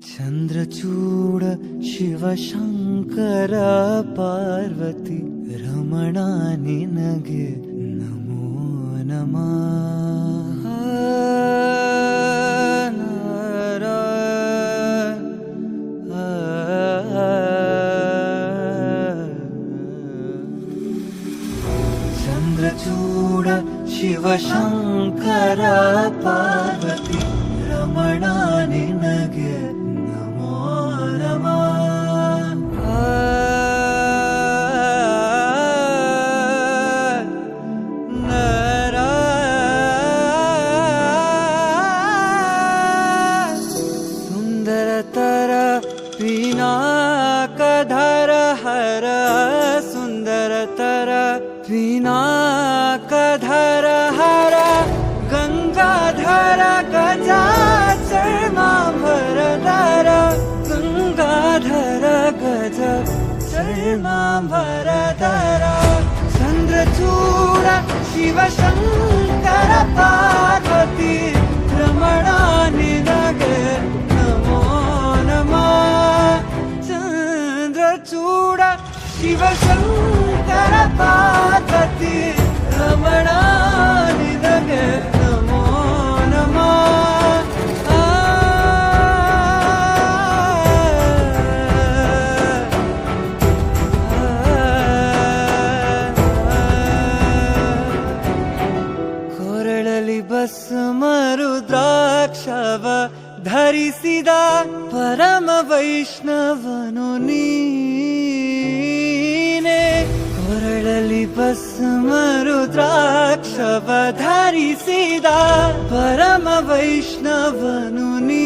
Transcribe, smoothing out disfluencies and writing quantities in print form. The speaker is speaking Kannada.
ಚಂದ್ರಚೂಡ ಶಿವಶಂಕರ ಪಾರ್ವತಿ ರಮಣ ನಿನಗೆ ನಮೋ ನಮಃ. ಚಂದ್ರಚೂಡ ಶಿವಶಂಕರ ಪಾರ್ವತಿ ರಮಣ ನಿನಗೆ ನಮೋ ನಮಃ. ಸುಂದರತರ ಪಿನಾಕಧರ ಹರ ಸುಂದರತರ ಪಿನಾಕಧರ ಹರ ಗಂಗಾಧರ ಗಜಾಚರ್ಮಾಂಬರಧರ ಗಂಗಾಧರ ಗಜ ಚರ್ಮಾಂಬರಧರ ಚಂದ್ರಚೂಡ ಶಿವಶಂಕರ ಪಾರ್ವತಿ ರಮಣ ನಿನಗೆ ನಮೋ ನಮಃ. ಚಂದ್ರಚೂಡ ಶಿವಶಂಕರ ಪಾರ್ವತಿ ರಮಣ ನಿನಗೆ ನಮೋ ನಮಃ. ಕೊರಳಲಿ ಭಸ್ಮ ರುದ್ರಾಕ್ಷವ ಧರಿಸಿದ ಪರಮ ವೈಷ್ಣವನು ನೀನೆ. ಕೊರಳಲಿ ಭಸ್ಮ ರುದ್ರಾಕ್ಷವ ಧರಿಸಿದ ಪರಮ ವೈಷ್ಣವನು ನೀ